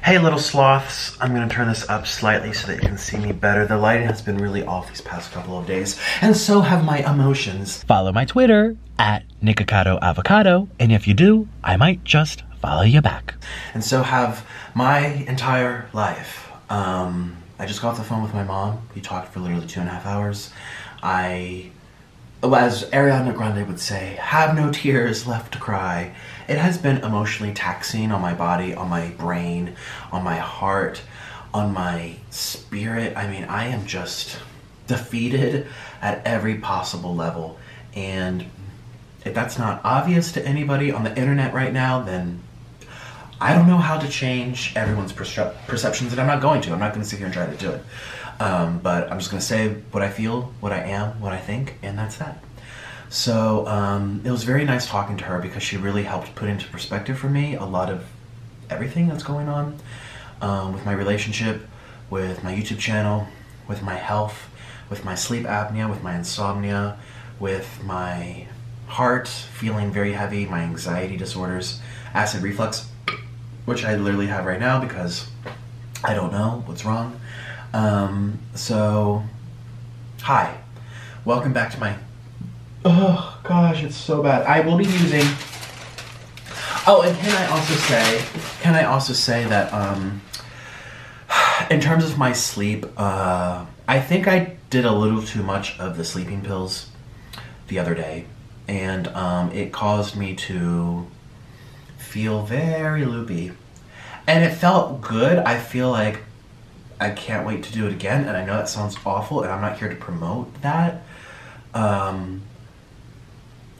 Hey little sloths, I'm gonna turn this up slightly so that you can see me better. The lighting has been really off these past couple of days, and so have my emotions. Follow my Twitter at Nikocado Avocado, and if you do, I might just follow you back. And so have my entire life. I just got off the phone with my mom. We talked for literally 2.5 hours. As Ariana Grande would say, have no tears left to cry. It has been emotionally taxing on my body, on my brain, on my heart, on my spirit. I mean, I am just defeated at every possible level. And if that's not obvious to anybody on the internet right now, then I don't know how to change everyone's perceptions, and I'm not going to. I'm not going to sit here and try to do it. But I'm just going to say what I feel, what I am, what I think, and that's that. So it was very nice talking to her because she really helped put into perspective for me a lot of everything that's going on with my relationship, with my YouTube channel, with my health, with my sleep apnea, with my insomnia, with my heart feeling very heavy, my anxiety disorders, acid reflux, which I literally have right now because I don't know what's wrong. So, hi. Welcome back to my... Oh, gosh, it's so bad. I will be using... Oh, and can I also say that, in terms of my sleep, I think I did a little too much of the sleeping pills the other day, and it caused me to feel very loopy, and it felt good. I feel like I can't wait to do it again, and I know that sounds awful, and I'm not here to promote that,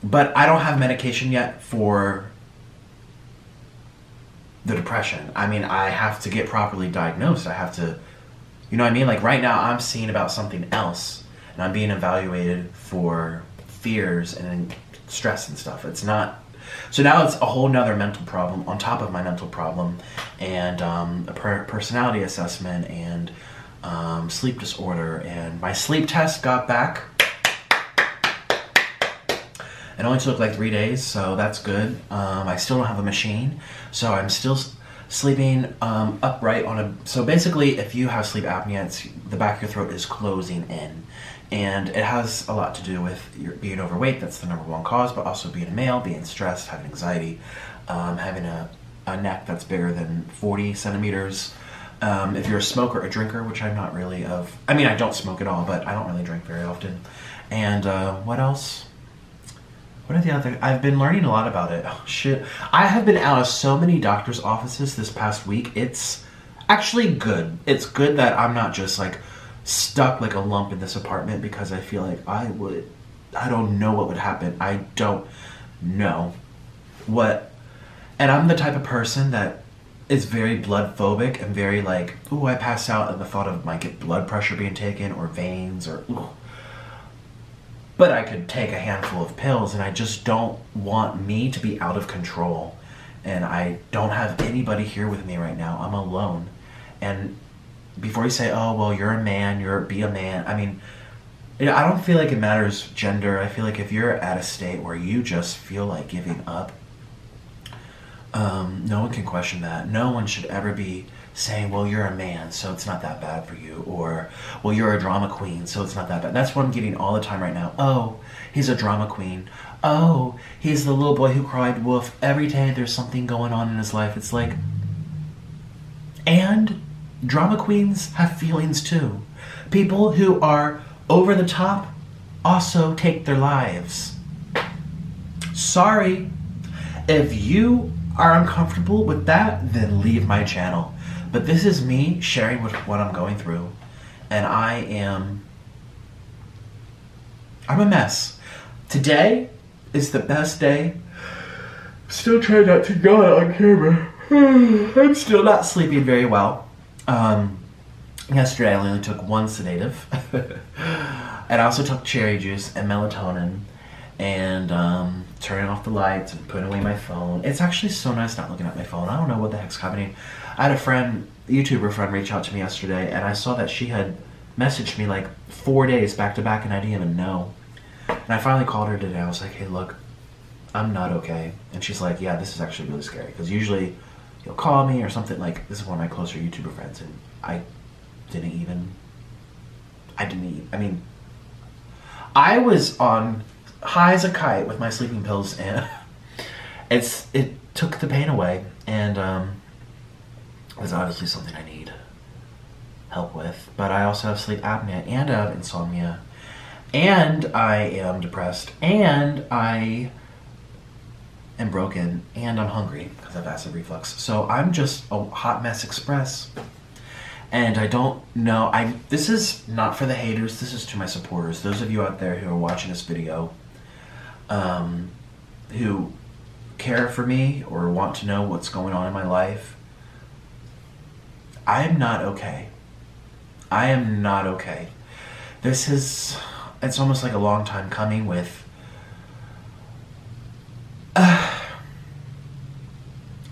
but I don't have medication yet for the depression. I mean, I have to get properly diagnosed. I have to, you know what I mean? Like right now I'm seeing about something else, and I'm being evaluated for fears and stress and stuff. It's not, so now it's a whole nother mental problem on top of my mental problem, and a personality assessment, and sleep disorder, and my sleep test got back. It only took like 3 days, so that's good. I still don't have a machine, so I'm still sleeping upright on a... So basically, if you have sleep apnea, it's, the back of your throat is closing in. And it has a lot to do with your being overweight. That's the #1 cause, but also being a male, being stressed, having anxiety, having a neck that's bigger than 40 centimeters. If you're a smoker, a drinker, which I'm not really of... I mean, I don't smoke at all, but I don't really drink very often. And what else? What are the other... I've been learning a lot about it. Oh, shit. I have been out of so many doctor's offices this past week. It's actually good. It's good that I'm not just, like, stuck like a lump in this apartment, because I feel like I don't know what would happen. I don't know what... And I'm the type of person that is very blood phobic and very like, ooh, I pass out at the thought of my blood pressure being taken, or veins, or ooh. But I could take a handful of pills, and I just don't want me to be out of control. And I don't have anybody here with me right now. I'm alone. And before you say, oh, well, you're a man, be a man. I mean, I don't feel like it matters gender. I feel like if you're at a state where you just feel like giving up, no one can question that. No one should ever be saying, well, you're a man, so it's not that bad for you. Or, well, you're a drama queen, so it's not that bad. That's what I'm getting all the time right now. Oh, he's a drama queen. Oh, he's the little boy who cried wolf. Every day there's something going on in his life. It's like, and drama queens have feelings too. People who are over the top also take their lives. Sorry. If you are uncomfortable with that, then leave my channel. But this is me sharing what I'm going through. And I'm a mess. Today is the best day. Still trying not to go on camera. I'm still not sleeping very well. Yesterday I only took 1 sedative. And I also took cherry juice and melatonin, and turning off the lights and putting away my phone. It's actually so nice not looking at my phone. I don't know what the heck's happening. I had a friend, YouTuber friend, reach out to me yesterday, and I saw that she had messaged me like 4 days back to back, and I didn't even know. And I finally called her today. I was like, hey, look, I'm not okay. And she's like, yeah, this is actually really scary, because usually he'll call me or something. Like, this is one of my closer YouTuber friends, and I mean, I was on high as a kite with my sleeping pills, and it took the pain away, and it's obviously something I need help with. But I also have sleep apnea, and I have insomnia, and I am depressed, and I am broken, and I'm hungry because I have acid reflux. So I'm just a hot mess express. And I don't know, this is not for the haters, this is to my supporters. Those of you out there who are watching this video, who care for me or want to know what's going on in my life. I am not okay. I am not okay. It's almost like a long time coming with,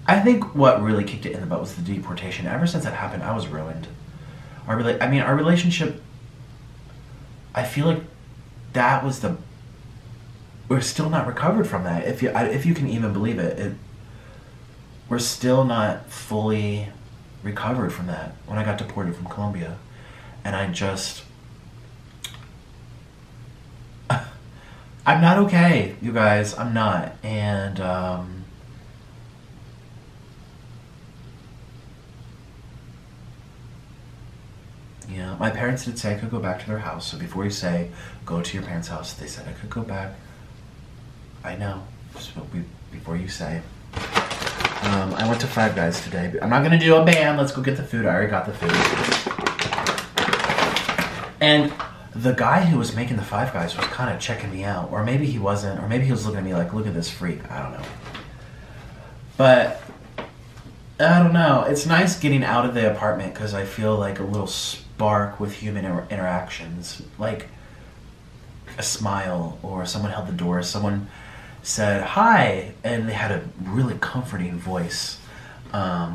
I think what really kicked it in the butt was the deportation. Ever since that happened, I was ruined. Our relationship, I feel like that was we're still not recovered from that. If you can even believe it, we're still not fully recovered from that. When I got deported from Colombia, and I'm not okay, you guys. I'm not, and yeah, my parents did say I could go back to their house. So before you say, go to your parents' house, they said I could go back. I know. So before you say. I went to Five Guys today. I'm not going to do a ban. Let's go get the food. I already got the food. And the guy who was making the Five Guys was kind of checking me out. Or maybe he wasn't. Or maybe he was looking at me like, look at this freak. I don't know. But I don't know. It's nice getting out of the apartment because I feel like a little spark with human interactions. Like a smile, or someone held the door, someone said hi, and they had a really comforting voice. I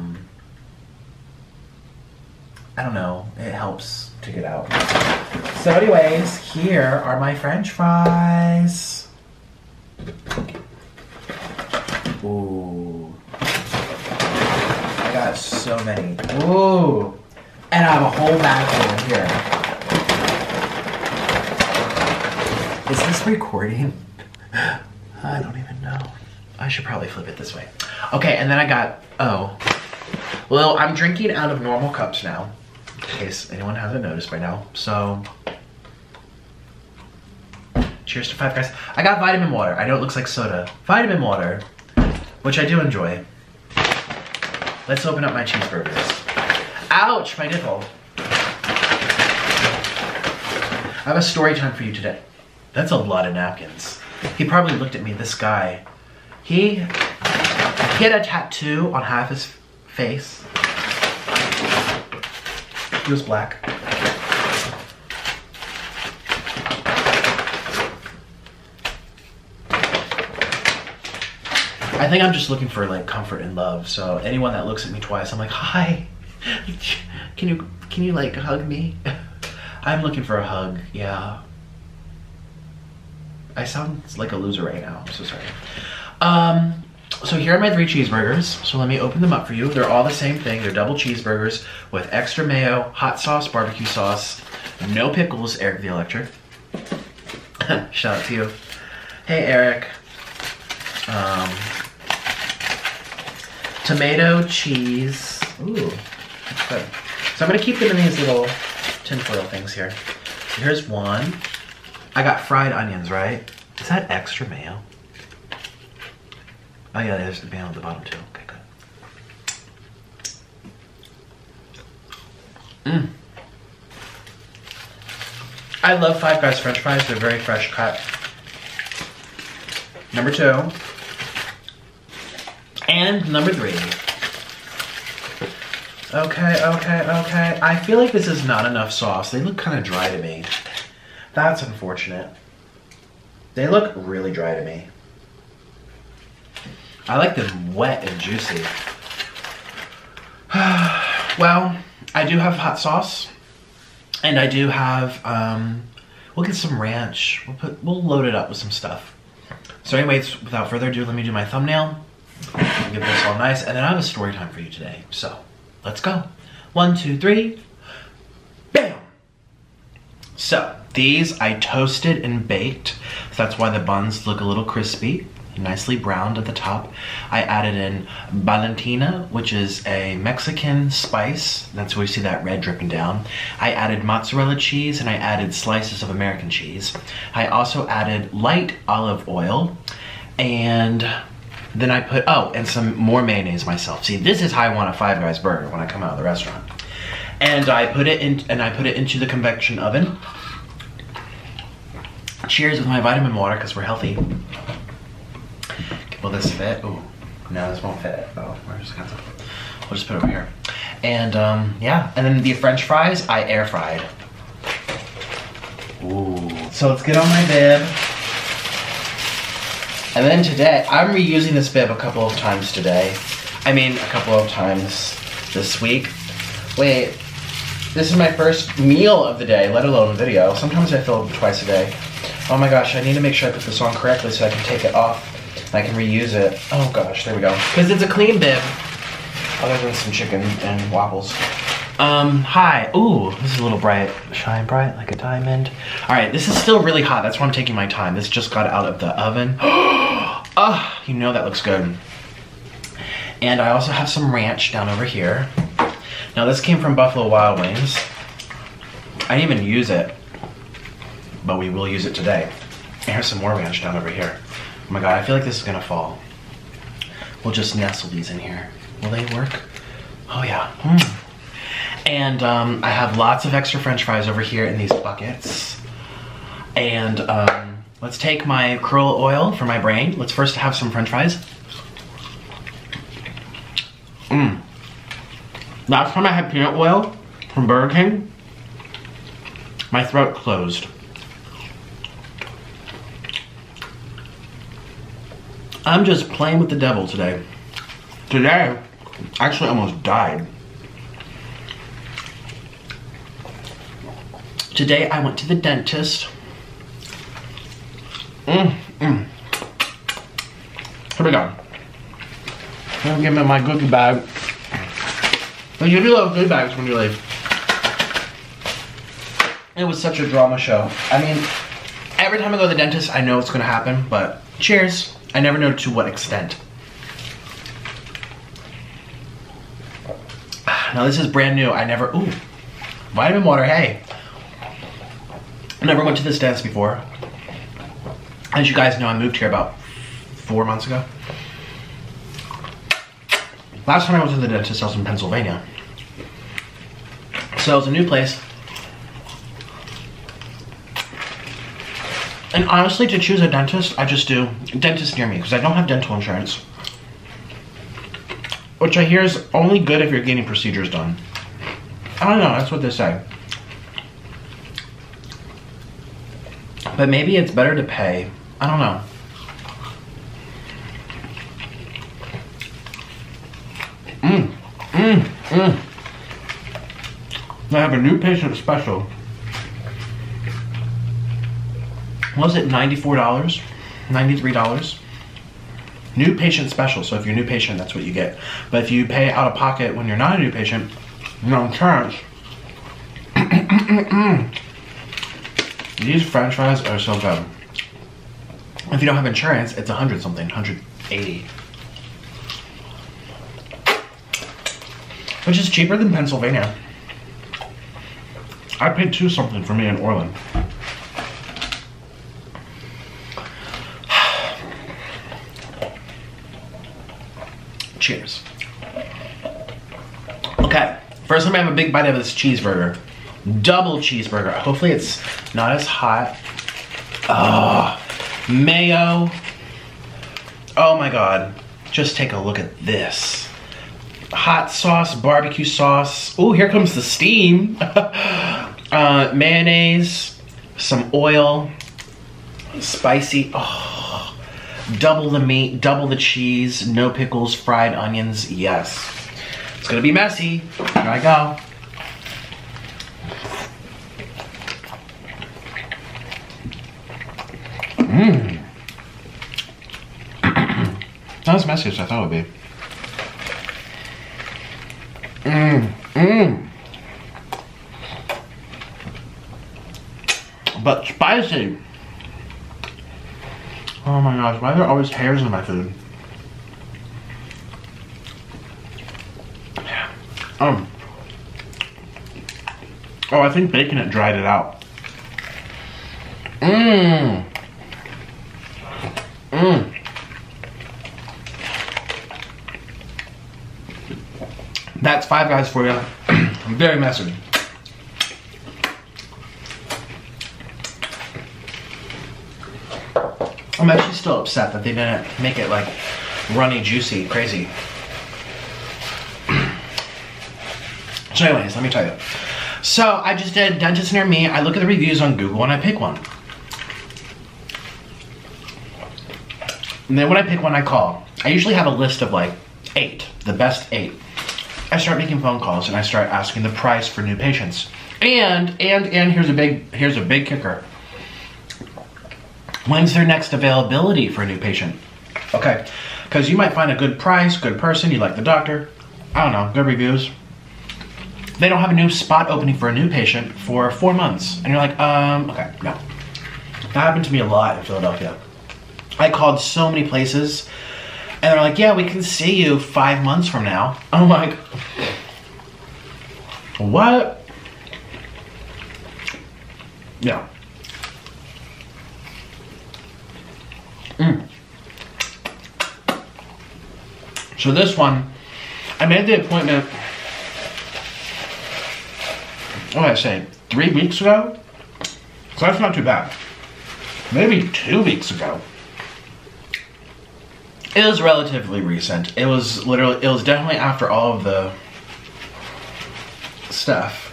don't know. It helps to get out. So anyways, here are my French fries. Ooh. I got so many. Ooh. And I have a whole bag full here. Is this recording? I don't even know. I should probably flip it this way. Okay, and then I got, well, I'm drinking out of normal cups now, in case anyone hasn't noticed by now. So, cheers to Five Guys. I got vitamin water. I know it looks like soda. Vitamin water, which I do enjoy. Let's open up my cheeseburgers. Ouch, my nipple. I have a story time for you today. That's a lot of napkins. He probably looked at me, this guy. He had a tattoo on half his face. He was black. I think I'm just looking for like comfort and love. So anyone that looks at me twice, I'm like, hi. Can you like hug me? I'm looking for a hug, yeah. I sound like a loser right now, I'm so sorry. So here are my 3 cheeseburgers. So let me open them up for you. They're all the same thing. They're double cheeseburgers with extra mayo, hot sauce, barbecue sauce, no pickles, Eric the Electric. Shout out to you. Hey, Eric. Tomato, cheese. Ooh, that's good. So I'm gonna keep them in these little tinfoil things here. So here's one. I got fried onions, right? Is that extra mayo? Oh yeah, there's the mayo at the bottom too. Okay, good. Mmm. I love Five Guys French fries. They're very fresh cut. Number 2. And number 3. Okay. I feel like this is not enough sauce. They look kind of dry to me. That's unfortunate. They look really dry to me. I like them wet and juicy. Well, I do have hot sauce. And I do have, we'll get some ranch. We'll load it up with some stuff. So anyways, without further ado, let me do my thumbnail. Get this all nice, and then I have a story time for you today. So, let's go. 1, 2, 3. Bam! So, these I toasted and baked. So that's why the buns look a little crispy, nicely browned at the top. I added in Valentina, which is a Mexican spice. That's where you see that red dripping down. I added mozzarella cheese, and I added slices of American cheese. I also added light olive oil, and then I put, oh, and some more mayonnaise myself. See, this is how I want a Five Guys burger when I come out of the restaurant. And I put it into the convection oven. Cheers with my vitamin water, because we're healthy. Will this fit? Oh, no, this won't fit. Oh, we'll just put it over here. And yeah, and then the French fries, I air fried. Ooh. So let's get on my bib. And then today, I'm reusing this bib a couple of times today. I mean, a couple of times this week. Wait, this is my first meal of the day, let alone a video. Sometimes I film twice a day. Oh my gosh, I need to make sure I put this on correctly so I can take it off and I can reuse it. Oh gosh, there we go. Because it's a clean bib, other than some chicken and waffles. Hi. Ooh, this is a little bright. Shine bright like a diamond. All right, this is still really hot. That's why I'm taking my time. This just got out of the oven. Oh, you know that looks good. And I also have some ranch down over here. Now this came from Buffalo Wild Wings. I didn't even use it, but we will use it today. And here's some more ranch down over here. Oh my God, I feel like this is gonna fall. We'll just nestle these in here. Will they work? Oh yeah. And I have lots of extra French fries over here in these buckets. And let's take my krill oil for my brain. Let's first have some French fries. Last time I had peanut oil from Burger King, my throat closed. I'm just playing with the devil today. Today, I actually almost died. Today I went to the dentist. Here we go. I'm gonna give me my cookie bag. And you do love goodie bags when you leave. It was such a drama show. I mean, every time I go to the dentist, I know it's gonna happen, but cheers. I never know to what extent. Now this is brand new. Ooh, vitamin water, hey. I never went to this dentist before. As you guys know, I moved here about 4 months ago. Last time I went to the dentist, I was in Pennsylvania. So it was a new place. And honestly, to choose a dentist, I just do dentist near me because I don't have dental insurance. Which I hear is only good if you're getting procedures done. I don't know, that's what they say. But maybe it's better to pay. I don't know. I have a new patient special. What was it, $94? $93? New patient special, so if you're a new patient, that's what you get. But if you pay out of pocket when you're not a new patient, no insurance. These French fries are so good. If you don't have insurance, it's 100 something, 180. Which is cheaper than Pennsylvania. I paid $2 something for me in Orland. Cheers. Okay, first let me have a big bite of this cheeseburger. Double cheeseburger. Hopefully it's not as hot. Oh, mayo. Oh my God. Just take a look at this. Hot sauce, barbecue sauce. Oh, here comes the steam. Mayonnaise, some oil, spicy. Oh, double the meat, double the cheese, no pickles, fried onions. Yes. It's gonna be messy. Here I go. Not as messy as I thought it would be. But spicy. Oh my gosh, why are there always hairs in my food? Oh, I think baking it dried it out. That's Five Guys for you. Very messy. I'm actually still upset that they didn't make it like runny, juicy, crazy. So anyways, let me tell you. So I just did dentist near me. I look at the reviews on Google and I pick one. And then when I pick one, I call. I usually have a list of like 8, the best 8. I start making phone calls and I start asking the price for new patients. And here's a big kicker. When's their next availability for a new patient? Okay, because you might find a good price, good person, you like the doctor, I don't know, good reviews. They don't have a new spot opening for a new patient for 4 months. And you're like, okay, no. That happened to me a lot in Philadelphia. I called so many places and they're like, yeah, we can see you 5 months from now. I'm like, what? Yeah. So this one, I made the appointment, what did I say, 3 weeks ago? So that's not too bad. Maybe 2 weeks ago. It was relatively recent. It was definitely after all of the stuff.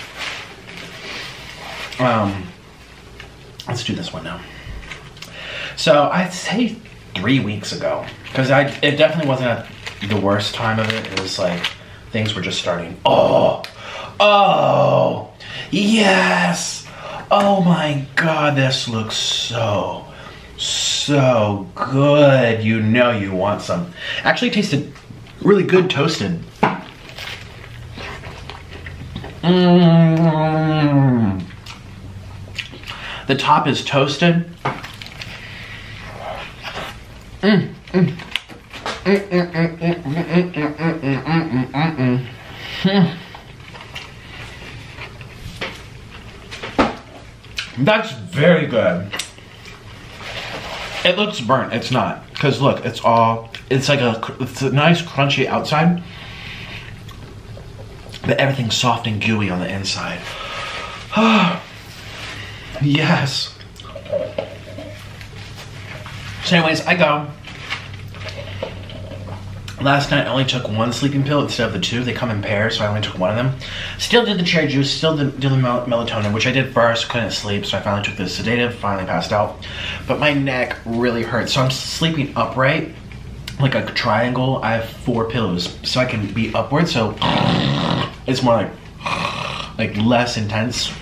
Let's do this one now. So I'd say 3 weeks ago, because it definitely wasn't at the worst time of it. It was like things were just starting. Oh, yes. Oh my God, this looks so good. You know you want some. Actually tasted really good toasted. The top is toasted. That's very good. It looks burnt. It's not, because look, it's a nice crunchy outside, but everything's soft and gooey on the inside. Yes. So anyways, I go. Last night I only took 1 sleeping pill instead of the 2. They come in pairs, so I only took 1 of them. Still did the cherry juice, still did the melatonin, which I did first, couldn't sleep, so I finally took the sedative, finally passed out. But my neck really hurts, so I'm sleeping upright, like a triangle. I have 4 pillows, so I can be upward, so it's more like less intense.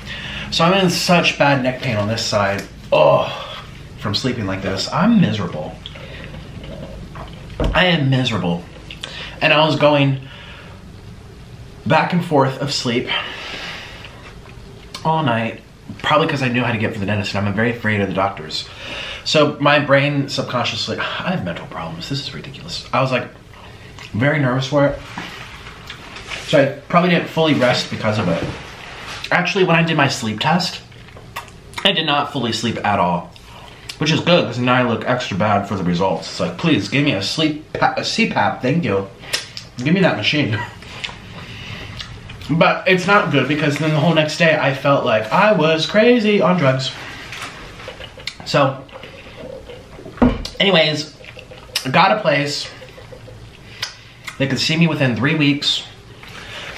So I'm in such bad neck pain on this side, from sleeping like this. I'm miserable. I am miserable. And I was going back and forth of sleep all night, probably because I knew how to get for the dentist, and I'm very afraid of the doctors. So my brain subconsciously, I have mental problems, this is ridiculous. I was like very nervous for it. So I probably didn't fully rest because of it. Actually, when I did my sleep test, I did not fully sleep at all. Which is good, because now I look extra bad for the results. It's like, please, give me a CPAP, thank you. Give me that machine. But it's not good, because then the whole next day I felt like I was crazy on drugs. So, anyways, got a place. They could see me within 3 weeks.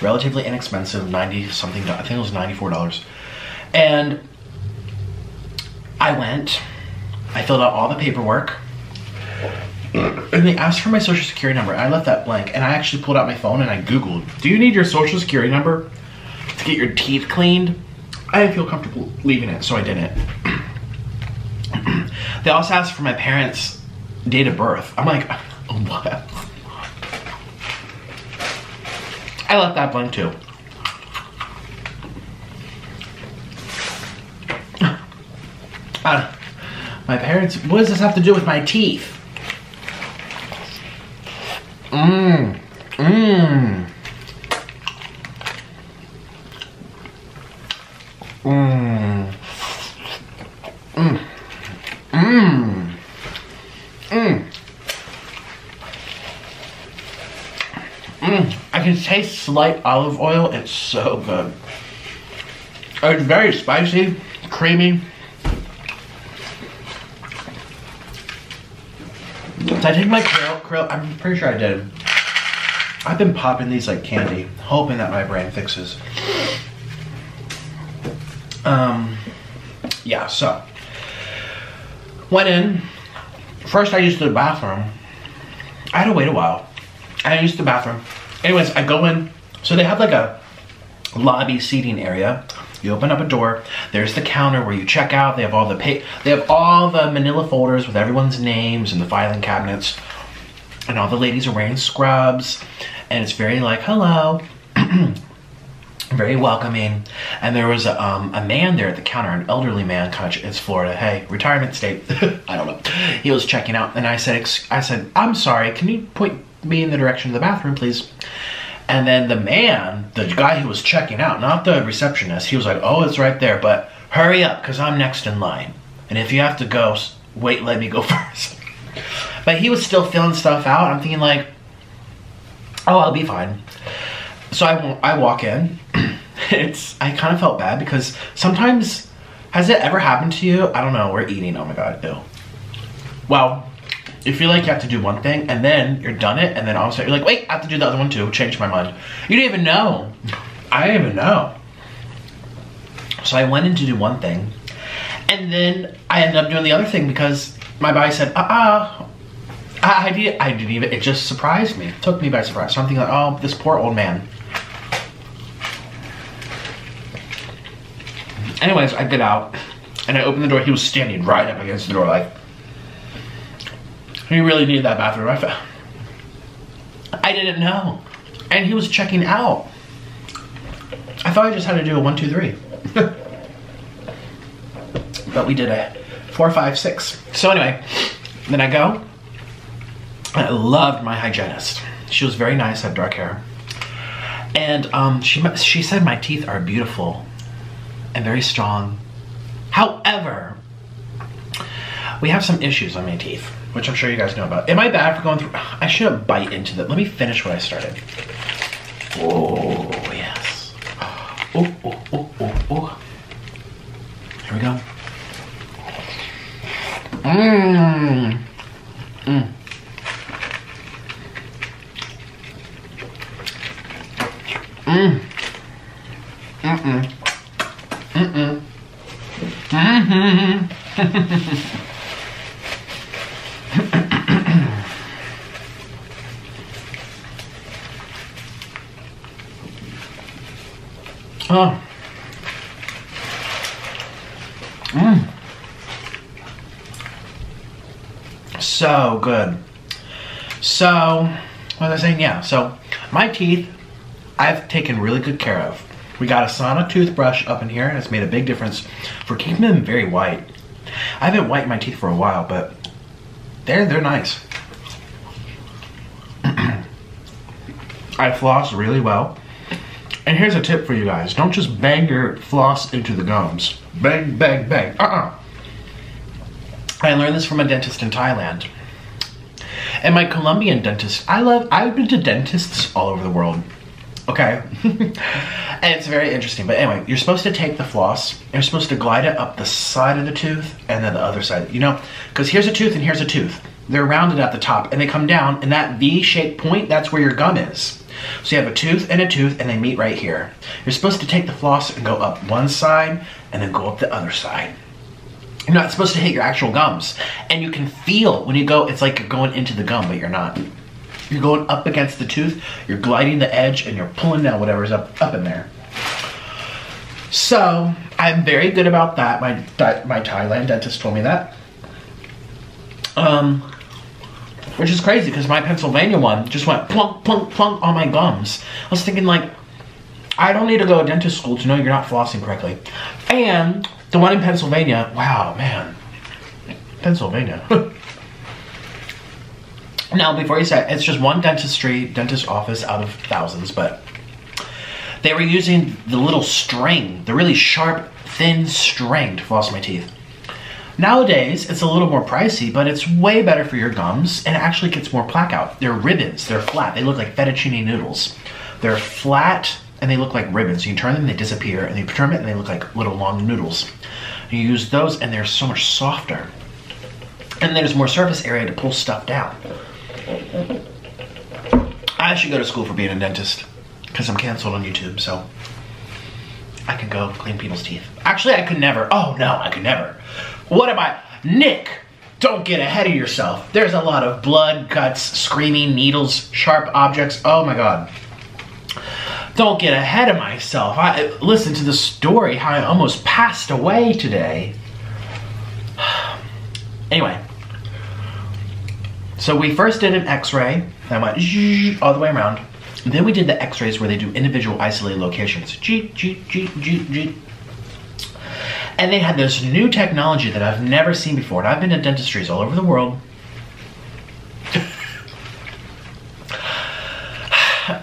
Relatively inexpensive, 90 something, I think it was $94. And I went. I filled out all the paperwork, and they asked for my social security number. I left that blank, and I actually pulled out my phone and I Googled, do you need your social security number to get your teeth cleaned? I didn't feel comfortable leaving it, so I didn't. They also asked for my parents' date of birth. I'm like, What? I like that blend too. My parents, what does this have to do with my teeth? Mmm. Mmm. Mmm. Mmm. Mmm. Mmm. Mmm. I can taste slight olive oil. It's so good. It's very spicy, creamy. Did I take my krill? I'm pretty sure I did. I've been popping these like candy, hoping that my brain fixes. Yeah, so. Went in. First I used the bathroom. I had to wait a while. I used the bathroom. Anyways, I go in. So they have like a lobby seating area. You open up a door. There's the counter where you check out. They have all the manila folders with everyone's names and the filing cabinets. And all the ladies are wearing scrubs. And it's very like, hello. Very welcoming. And there was a man there at the counter, an elderly man, kind of, it's Florida, hey, retirement state. I don't know. He was checking out. And I said, I'm sorry, can you point me in the direction of the bathroom, please? And then the man, the guy who was checking out, not the receptionist, he was like, oh, it's right there, but hurry up, because I'm next in line. And if you have to go, wait, let me go first. But he was still filling stuff out. I'm thinking like, oh, I'll be fine. So I walk in. I kind of felt bad because sometimes, has it ever happened to you? I don't know, we're eating, oh my God, ew. Well, you feel like you have to do one thing and then you're done it and then all of a sudden you're like, wait, I have to do the other one too, change my mind. You didn't even know. I didn't even know. So I went in to do one thing and then I ended up doing the other thing because my body said, I didn't even, it just surprised me. It took me by surprise. So I'm thinking like, oh, this poor old man. Anyways, I get out and I open the door. He was standing right up against the door like, he really needed that bathroom. I didn't know. And he was checking out. I thought I just had to do a 1, 2, 3. But we did a 4, 5, 6. So anyway, then I go. I loved my hygienist. She was very nice, had dark hair. And she said my teeth are beautiful and very strong. However, we have some issues on my teeth, which I'm sure you guys know about. Am I bad for going through? I shouldn't bite into them. Let me finish what I started. Oh, yes. Oh, oh, oh, oh, oh. Here we go. Mmm. Mmm. Mmm. Mm-mm. Mm-mm. Mm-hmm. Oh. Mmm. So good. So, what was I saying? Yeah, so my teeth, I've taken really good care of. We got a Sonic toothbrush up in here, and it's made a big difference for keeping them very white. I haven't whitened my teeth for a while, but they're nice. I floss really well. And here's a tip for you guys. Don't just bang your floss into the gums. Bang, bang, bang. I learned this from a dentist in Thailand. And my Colombian dentist, I've been to dentists all over the world. Okay. And it's very interesting. But anyway, you're supposed to take the floss, and you're supposed to glide it up the side of the tooth and then the other side. You know, because here's a tooth and here's a tooth. They're rounded at the top and they come down, and that V-shaped point, that's where your gum is. So you have a tooth, and they meet right here. You're supposed to take the floss and go up one side and then go up the other side. You're not supposed to hit your actual gums. And you can feel when you go, it's like you're going into the gum, but you're not. You're going up against the tooth, you're gliding the edge, and you're pulling down whatever's up in there. So, I'm very good about that. My Thailand dentist told me that. Which is crazy because my Pennsylvania one just went plunk, plunk, plunk on my gums. I was thinking like, I don't need to go to dentist school to know you're not flossing correctly. And the one in Pennsylvania, wow, man. Pennsylvania. Now, before you say, it's just one dentist office out of thousands, but they were using the little string, the really sharp, thin string to floss my teeth. Nowadays, it's a little more pricey, but it's way better for your gums, and it actually gets more plaque out. They're ribbons, they're flat, they look like fettuccine noodles. They're flat, and they look like ribbons. You can turn them, they disappear, and you turn them, and they look like little long noodles. You use those, and they're so much softer. And there's more surface area to pull stuff down. I should go to school for being a dentist because I'm canceled on YouTube, so I can go clean people's teeth. Actually, I could never. Oh no, I could never. What am I? Nick, don't get ahead of yourself. There's a lot of blood, guts, screaming, needles, sharp objects. Oh my God. Don't get ahead of myself. I listened to the story how I almost passed away today. Anyway. So we first did an x-ray, and I went all the way around. And then we did the x-rays where they do individual isolated locations. And they had this new technology that I've never seen before. And I've been to dentistries all over the world.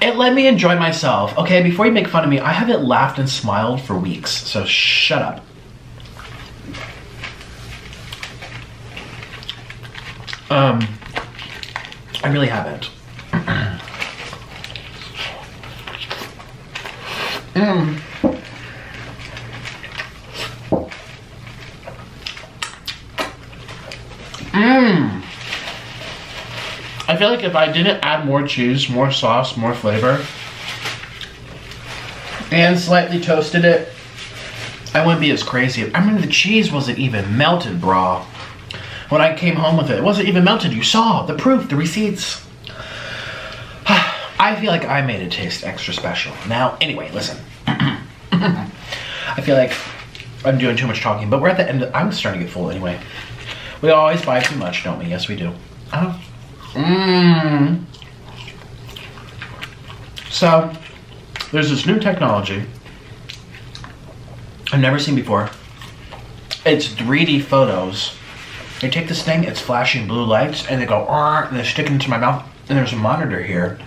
It let me enjoy myself. Okay, before you make fun of me, I haven't laughed and smiled for weeks, so shut up. I really haven't. I feel like if I didn't add more cheese, more sauce, more flavor, and slightly toasted it, I wouldn't be as crazy. I mean, the cheese wasn't even melted, brah. When I came home with it, it wasn't even melted. You saw the proof, the receipts. I feel like I made it taste extra special. Now, anyway, listen. I feel like I'm doing too much talking, but we're at the end. I'm starting to get full anyway. We always buy too much, don't we? Yes, we do. So, there's this new technology I've never seen before. It's 3D photos. They take this thing, it's flashing blue lights, and they go, and they stick it into my mouth, and there's a monitor here.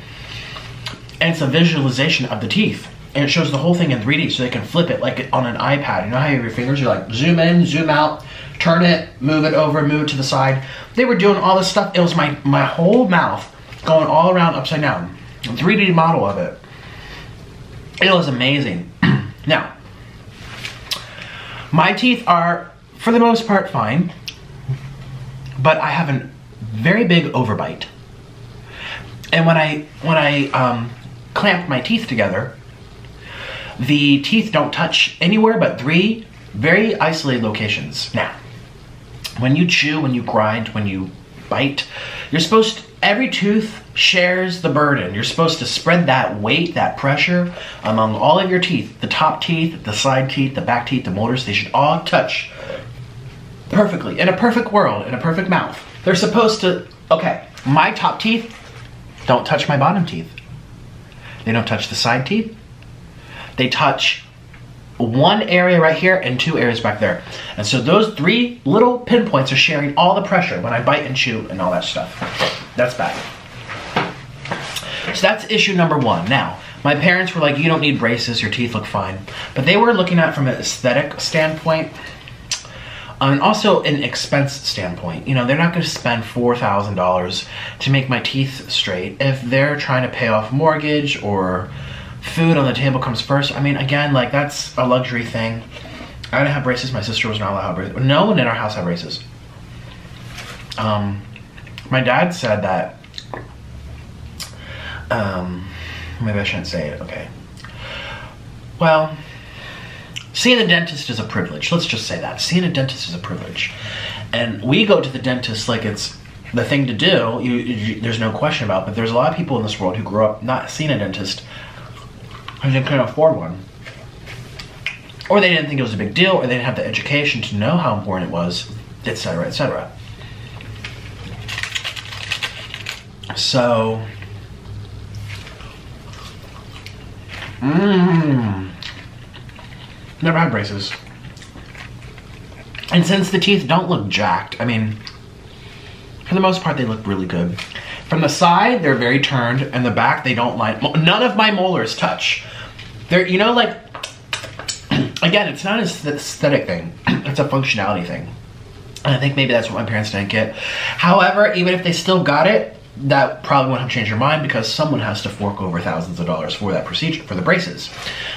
And it's a visualization of the teeth. And it shows the whole thing in 3D, so they can flip it like on an iPad. You know how you have your fingers? You're like, zoom in, zoom out, turn it, move it over, move it to the side. They were doing all this stuff. It was my whole mouth going all around upside down. A 3D model of it. It was amazing. Now, my teeth are, for the most part, fine. But I have a very big overbite. And when I clamp my teeth together, the teeth don't touch anywhere but 3 very isolated locations. Now, when you chew, when you grind, when you bite, every tooth shares the burden. You're supposed to spread that weight, that pressure among all of your teeth. The top teeth, the side teeth, the back teeth, the molars, they should all touch perfectly. In a perfect world, in a perfect mouth. They're supposed to, okay, my top teeth don't touch my bottom teeth. They don't touch the side teeth. They touch one area right here and 2 areas back there. And so those 3 little pinpoints are sharing all the pressure when I bite and chew and all that stuff. That's bad. So that's issue number 1. Now, my parents were like, you don't need braces, your teeth look fine. But they were looking at it from an aesthetic standpoint. And also an expense standpoint. You know, they're not going to spend $4,000 to make my teeth straight if they're trying to pay off mortgage or food on the table comes first. I mean, again, like, that's a luxury thing. I didn't have braces. My sister was not allowed to have braces. No one in our house had braces. My dad said that, maybe I shouldn't say it, okay. Well, seeing a dentist is a privilege. Let's just say that. Seeing a dentist is a privilege. And we go to the dentist like it's the thing to do. There's no question about it. But there's a lot of people in this world who grew up not seeing a dentist because they couldn't afford one. Or they didn't think it was a big deal, or they didn't have the education to know how important it was, etc., etc. So, never had braces. And since the teeth don't look jacked, I mean, for the most part, they look really good. From the side, they're very turned, and the back, they don't line. None of my molars touch. They're, you know, like, again, it's not an aesthetic thing. It's a functionality thing. And I think maybe that's what my parents didn't get. However, even if they still got it, that probably won't have changed their mind because someone has to fork over thousands of dollars for that procedure, for the braces.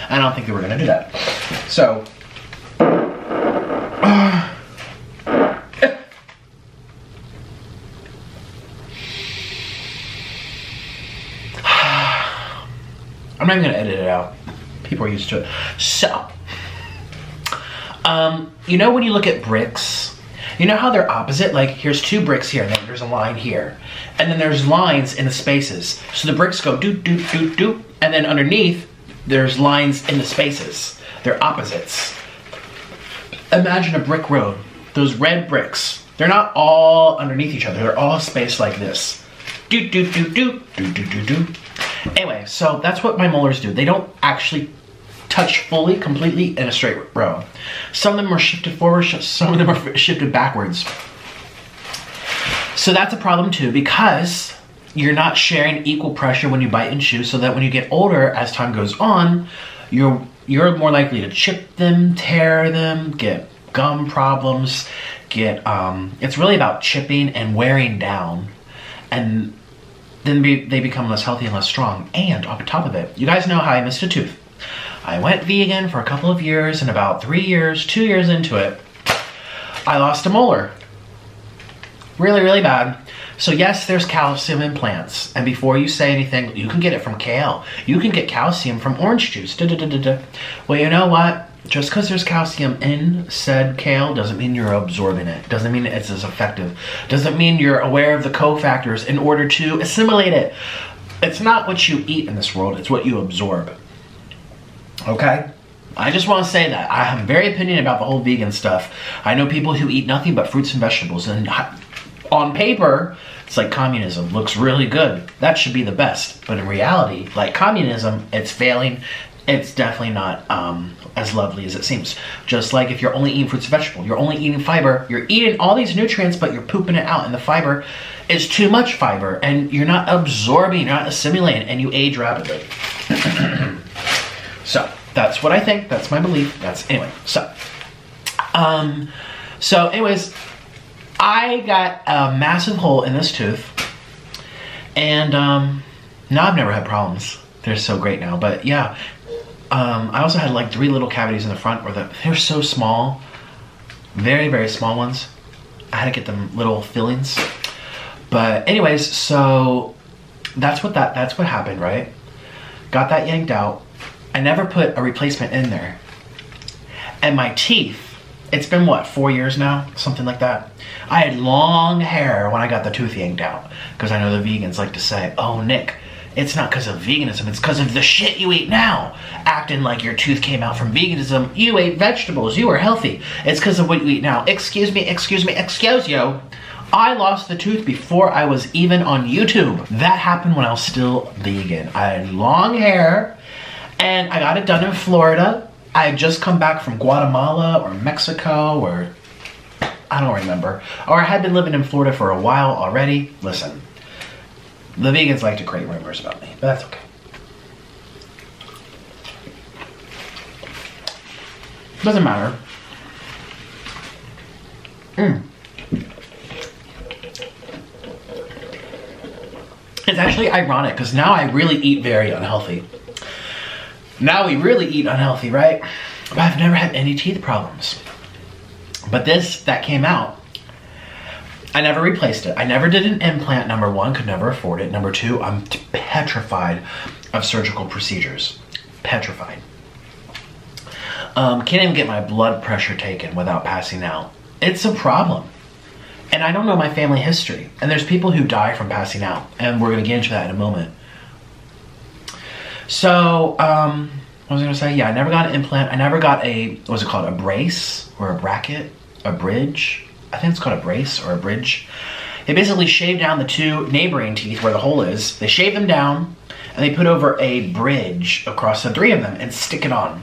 And I don't think they were gonna do that. So, I'm not even gonna edit it out. People are used to it. So, you know when you look at bricks, you know how they're opposite? Like, here's two bricks here, and then there's a line here. And then there's lines in the spaces. So the bricks go doot, doot, doot, doot, and then underneath, there's lines in the spaces. They're opposites. Imagine a brick road. Those red bricks, they're not all underneath each other. They're all spaced like this. Doot, doot, doot, doot, doot, doot, doot, doot. Anyway, so that's what my molars do. They don't actually touch fully, completely in a straight row. Some of them are shifted forward, some of them are shifted backwards. So that's a problem too, because you're not sharing equal pressure when you bite and chew, so that when you get older, as time goes on, you're more likely to chip them, tear them, get gum problems, it's really about chipping and wearing down. And then they become less healthy and less strong. And on top of it, you guys know how I missed a tooth. I went vegan for a couple of years, and about 2 years into it, I lost a molar. Really, really bad. So yes, there's calcium in plants. And before you say anything, you can get it from kale. You can get calcium from orange juice. Well, you know what? Just because there's calcium in said kale doesn't mean you're absorbing it. Doesn't mean it's as effective. Doesn't mean you're aware of the cofactors in order to assimilate it. It's not what you eat in this world, it's what you absorb. Okay? I just want to say that. I have a very opinion about the whole vegan stuff. I know people who eat nothing but fruits and vegetables, and on paper, it's like communism. Looks really good. That should be the best. But in reality, like communism, it's failing. It's definitely not as lovely as it seems. Just like if you're only eating fruits and vegetables, you're only eating fiber, you're eating all these nutrients, but you're pooping it out, and the fiber is too much fiber, and you're not absorbing, you're not assimilating, and you age rapidly. So, that's what I think, that's my belief, anyway, so. So anyways, I got a massive hole in this tooth, and now I've never had problems. They're so great now, but yeah. I also had like 3 little cavities in the front where they're so small, very, very small ones. I had to get them little fillings. But anyways, so that's what happened, right? Got that yanked out. I never put a replacement in there. And my teeth, it's been what, 4 years now? Something like that. I had long hair when I got the tooth yanked out. Because I know the vegans like to say, oh, Nick, it's not because of veganism, it's because of the shit you eat now. Acting like your tooth came out from veganism. You ate vegetables, you were healthy. It's because of what you eat now. Excuse me, excuse you. I lost the tooth before I was even on YouTube. That happened when I was still vegan. I had long hair, and I got it done in Florida. I had just come back from Guatemala or Mexico, or I don't remember. Or I had been living in Florida for a while already. Listen. The vegans like to create rumors about me, but that's okay. Doesn't matter. It's actually ironic, because now I really eat very unhealthy. Now we really eat unhealthy, right? But I've never had any teeth problems. But that came out. I never replaced it. I never did an implant, number 1, could never afford it. Number 2, I'm petrified of surgical procedures. Petrified. Can't even get my blood pressure taken without passing out. It's a problem. And I don't know my family history. And there's people who die from passing out. And we're gonna get into that in a moment. So, what was I gonna say? Yeah, I never got an implant. I never got what's it called? A brace or a bracket? A bridge? I think it's called a brace or a bridge. They basically shave down the two neighboring teeth where the hole is. They shave them down, and they put over a bridge across the three of them and stick it on.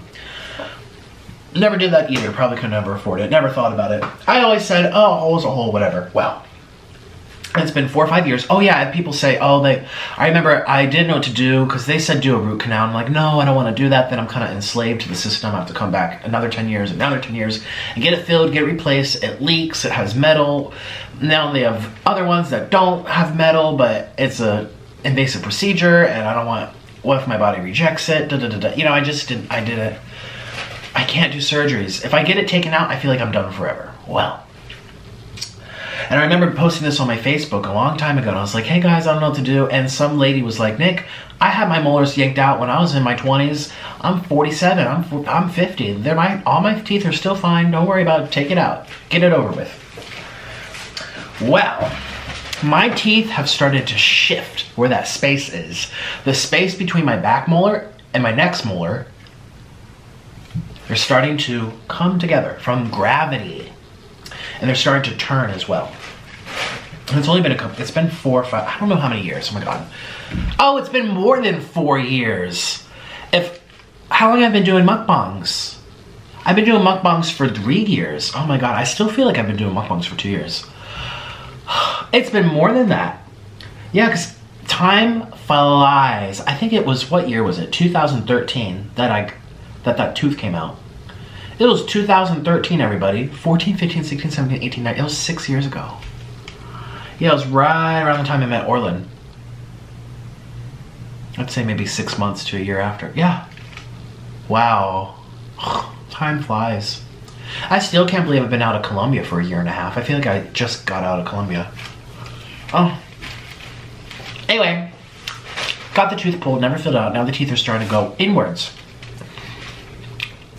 Never did that either. Probably could never afford it. Never thought about it. I always said, oh, a hole's a hole, whatever. Well, it's been 4 or 5 years. Oh yeah, people say, oh, I remember I didn't know what to do because they said do a root canal. I'm like, no, I don't want to do that. Then I'm kind of enslaved to the system. I have to come back another 10 years, another 10 years, and get it filled, get it replaced. It leaks, it has metal. Now they have other ones that don't have metal, but it's a invasive procedure, and I don't want, what if my body rejects it? Da, da, da, da. You know, I did it. I can't do surgeries. If I get it taken out, I feel like I'm done forever. Well. And I remember posting this on my Facebook a long time ago, and I was like, hey guys, I don't know what to do. And some lady was like, Nick, I had my molars yanked out when I was in my 20s. I'm 47, I'm 50. All my teeth are still fine. Don't worry about it. Take it out. Get it over with. Well, my teeth have started to shift where that space is. The space between my back molar and my next molar, they're starting to come together from gravity. And they're starting to turn as well. And it's only been it's been 4 or 5, I don't know how many years, oh my God. Oh, it's been more than 4 years. How long have I been doing mukbangs? I've been doing mukbangs for 3 years. Oh my God, I still feel like I've been doing mukbangs for 2 years. It's been more than that. Yeah, because time flies. I think it was, what year was it? 2013 that tooth came out. It was 2013, everybody. 14, 15, 16, 17, 18, 19. It was 6 years ago. Yeah, it was right around the time I met Orlin. I'd say maybe 6 months to a year after. Yeah. Wow. Time flies. I still can't believe I've been out of Colombia for 1.5 years. I feel like I just got out of Colombia. Oh. Anyway, got the tooth pulled, never filled out. Now the teeth are starting to go inwards.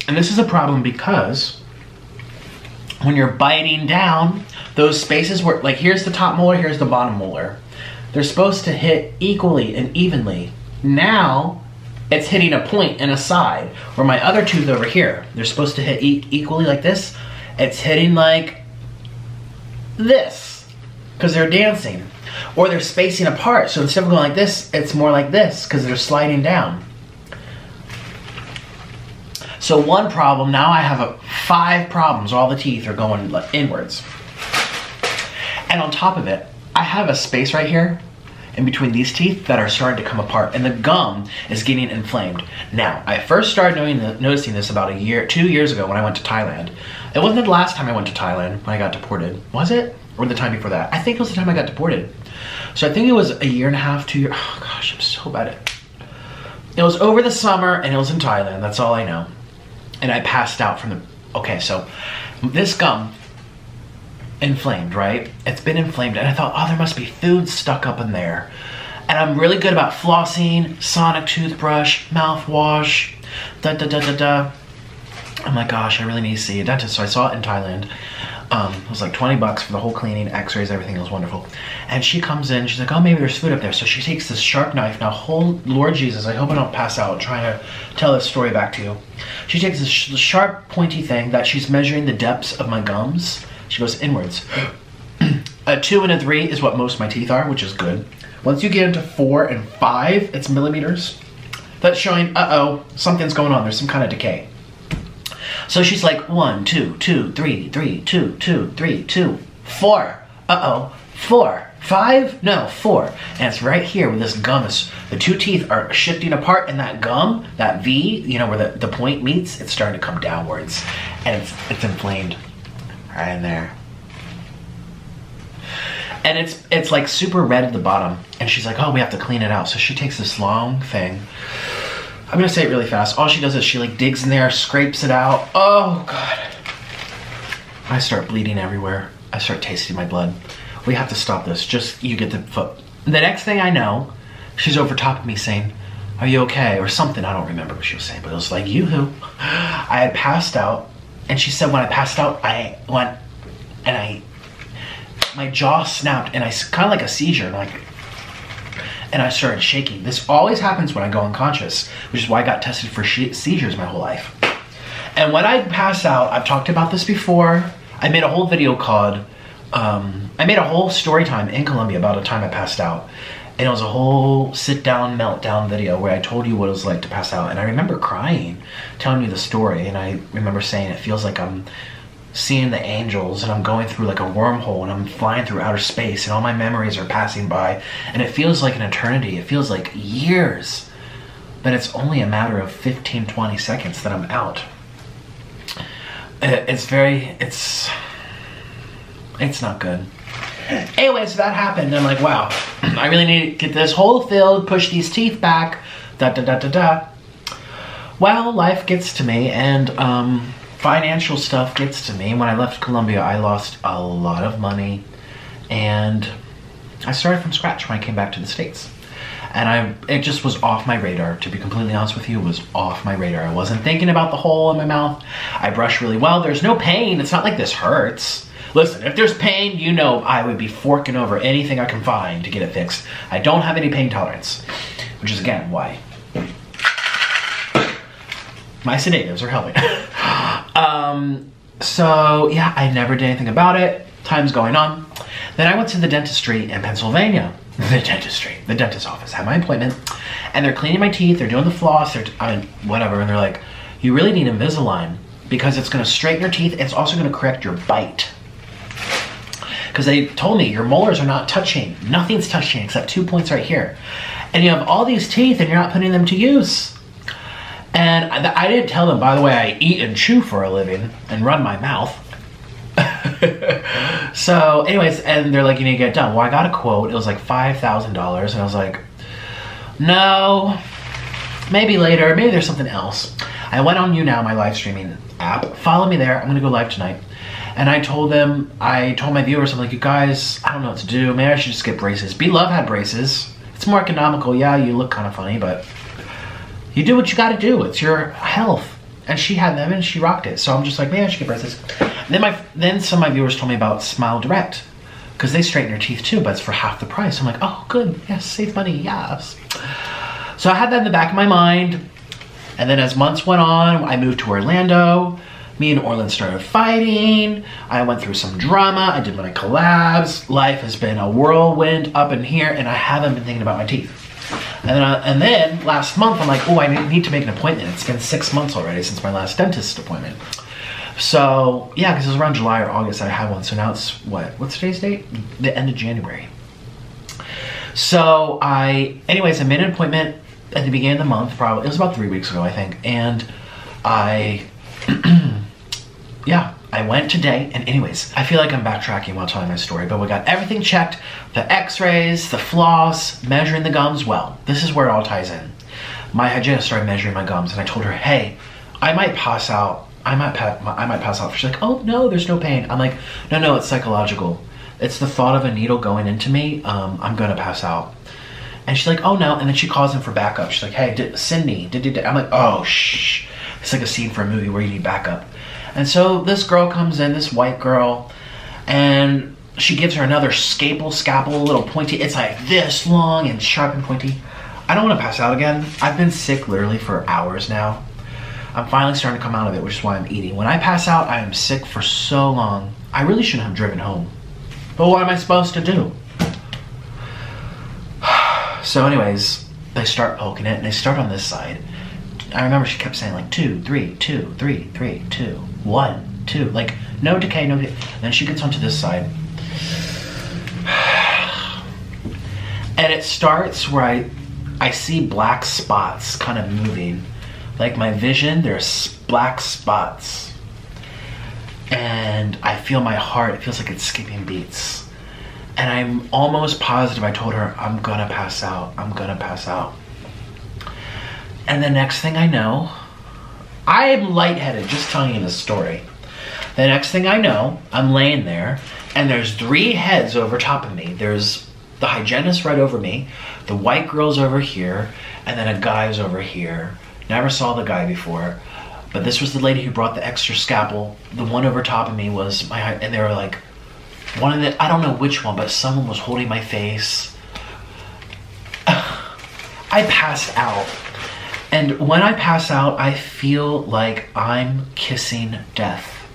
And this is a problem because when you're biting down, those spaces where, like, here's the top molar, here's the bottom molar. They're supposed to hit equally and evenly. Now, it's hitting a point and a side. Where my other tooth over here, they're supposed to hit equally like this. It's hitting like this, because they're dancing. Or they're spacing apart, so instead of going like this, it's more like this, because they're sliding down. So one problem, now I have 5 problems. All the teeth are going inwards. And on top of it, I have a space right here in between these teeth that are starting to come apart, and the gum is getting inflamed. Now, I first started noticing this about 2 years ago when I went to Thailand. It wasn't the last time I went to Thailand when I got deported. Was it? Or the time before that? I think it was the time I got deported. So I think it was 1.5 years, 2 years. Oh gosh, I'm so bad at it. It was over the summer and it was in Thailand, that's all I know. And I passed out from the, okay, so this gum inflamed, right? It's been inflamed, and I thought, oh, there must be food stuck up in there. And I'm really good about flossing, sonic toothbrush, mouthwash, I'm like, gosh, I really need to see a dentist. So I saw it in Thailand. It was like 20 bucks for the whole cleaning, x-rays, everything. It was wonderful. And she comes in, she's like, oh, maybe there's food up there. So she takes this sharp knife. Now, Lord Jesus, I hope I don't pass out trying to tell this story back to you. She takes this sharp, pointy thing that she's measuring the depths of my gums. She goes inwards. A 2 and a 3 is what most of my teeth are, which is good. Once you get into 4 and 5, it's millimeters. That's showing, uh-oh, something's going on. There's some kind of decay. So she's like, 1, 2, 2, 3, 3, 2, 2, 3, 2, 4. Uh-oh, 4, 5? No, 4. And it's right here where this gum is, the 2 teeth are shifting apart, and that gum, that V, you know, where the point meets, it's starting to come downwards. And it's inflamed. Right in there. And it's like super red at the bottom. And she's like, oh, we have to clean it out. So she takes this long thing. I'm gonna say it really fast. All she does is she like digs in there, scrapes it out. Oh God. I start bleeding everywhere. I start tasting my blood. We have to stop this. Just, you get the foot. The next thing I know, she's over top of me saying, are you okay? Or something, I don't remember what she was saying, but it was like, yoo-hoo. I had passed out, and she said when I passed out, I went, and my jaw snapped, and I, kind of like a seizure, and I started shaking. This always happens when I go unconscious, which is why I got tested for seizures my whole life. And when I passed out, I've talked about this before. I made a whole video called I made a whole story time in Colombia about a time I passed out. And it was a whole sit-down, meltdown video where I told you what it was like to pass out. And I remember crying, telling you the story. And I remember saying it feels like I'm seeing the angels and I'm going through like a wormhole and I'm flying through outer space and all my memories are passing by. And it feels like an eternity. It feels like years. But it's only a matter of 15, 20 seconds that I'm out. It's not good. Anyway, so that happened, and I'm like, wow, I really need to get this hole filled, push these teeth back, da-da-da-da-da. Well, life gets to me, and financial stuff gets to me. When I left Colombia, I lost a lot of money, and I started from scratch when I came back to the States. And it just was off my radar, to be completely honest with you. It was off my radar. I wasn't thinking about the hole in my mouth. I brush really well. There's no pain. It's not like this hurts. Listen, if there's pain, you know I would be forking over anything I can find to get it fixed. I don't have any pain tolerance, which is, again, why my sedatives are helping. So, yeah, I never did anything about it. Time's going on. Then I went to the dentistry in Pennsylvania. The dentist's office. I had my appointment, and they're cleaning my teeth, they're doing the floss, whatever, and they're like, you really need Invisalign because it's going to straighten your teeth. It's also going to correct your bite. Because they told me your molars are not touching. Nothing's touching except 2 points right here. And you have all these teeth and you're not putting them to use. And I didn't tell them, by the way, I eat and chew for a living and run my mouth. So anyways, and they're like, you need to get it done. Well, I got a quote. It was like $5,000. And I was like, no, maybe later. Maybe there's something else. I went on YouNow, my live streaming app. Follow me there. I'm going to go live tonight. And I told my viewers, I'm like, you guys, I don't know what to do. Maybe I should just get braces. B-Love had braces. It's more economical. Yeah, you look kind of funny, but you do what you got to do. It's your health. And she had them and she rocked it. So I'm just like, maybe I should get braces. And then some of my viewers told me about Smile Direct because they straighten your teeth too, but it's for half the price. I'm like, oh, good. Yes, save money. Yes. So I had that in the back of my mind. And then as months went on, I moved to Orlando. Me and Orland started fighting. I went through some drama. I did my collabs. Life has been a whirlwind up in here, and I haven't been thinking about my teeth. And then last month, I'm like, oh, I need to make an appointment. It's been 6 months already since my last dentist appointment. So, yeah, because it was around July or August that I had one. So now it's, what's today's date? The end of January. So anyways, I made an appointment at the beginning of the month, probably. It was about 3 weeks ago, I think. And yeah, I went today, and anyways, I feel like I'm backtracking while telling my story, but we got everything checked, the x-rays, the floss, measuring the gums. Well, this is where it all ties in. My hygienist started measuring my gums, and I told her, hey, I might pass out. I might pass out. She's like, oh, no, there's no pain. I'm like, no, it's psychological. It's the thought of a needle going into me. I'm going to pass out. And she's like, oh, no. And then she calls in for backup. She's like, hey, Cindy. I'm like, oh, shh. It's like a scene for a movie where you need backup. And so this girl comes in, this white girl, and she gives her another scalpel, little pointy. It's like this long and sharp and pointy. I don't want to pass out again. I've been sick literally for hours now. I'm finally starting to come out of it, which is why I'm eating. When I pass out, I am sick for so long. I really shouldn't have driven home. But what am I supposed to do? So anyways, they start poking it, and they start on this side. I remember she kept saying like 2, 3, 2, 3, 3, 2, 1, 2. Like no decay, no decay. Then she gets onto this side. And it starts where I see black spots kind of moving. Like my vision, there's black spots. And I feel my heart, it feels like it's skipping beats. And I'm almost positive I told her, I'm gonna pass out, I'm gonna pass out. And the next thing I know, I'm lightheaded just telling you this story. The next thing I know, I'm laying there, and there's 3 heads over top of me. There's the hygienist right over me, the white girl's over here, and then a guy's over here. Never saw the guy before, but this was the lady who brought the extra scalpel. The one over top of me was and they were like, I don't know which one, but someone was holding my face. I passed out. And when I pass out, I feel like I'm kissing death.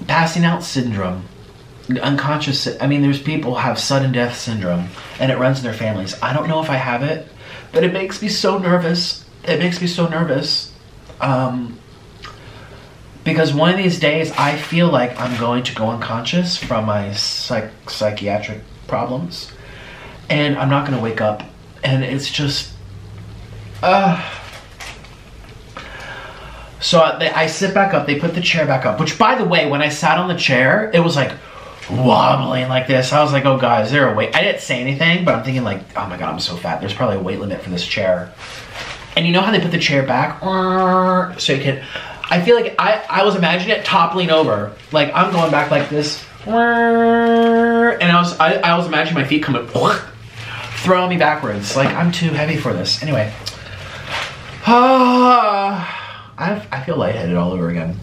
Passing out syndrome. unconscious. I mean, there's people who have sudden death syndrome, and it runs in their families. I don't know if I have it, but it makes me so nervous. It makes me so nervous. Because one of these days, I feel like I'm going to go unconscious from my psychiatric problems, and I'm not going to wake up, and it's just, So I sit back up, they put the chair back up, which, by the way, when I sat on the chair, it was like wobbling like this. I was like, oh God, is there a weight? I didn't say anything, but I'm thinking like, oh my God, I'm so fat. There's probably a weight limit for this chair. And you know how they put the chair back? So you can, I feel like I was imagining it toppling over. Like I'm going back like this. And I was imagining my feet coming, throwing me backwards. Like I'm too heavy for this. Anyway. I feel lightheaded all over again.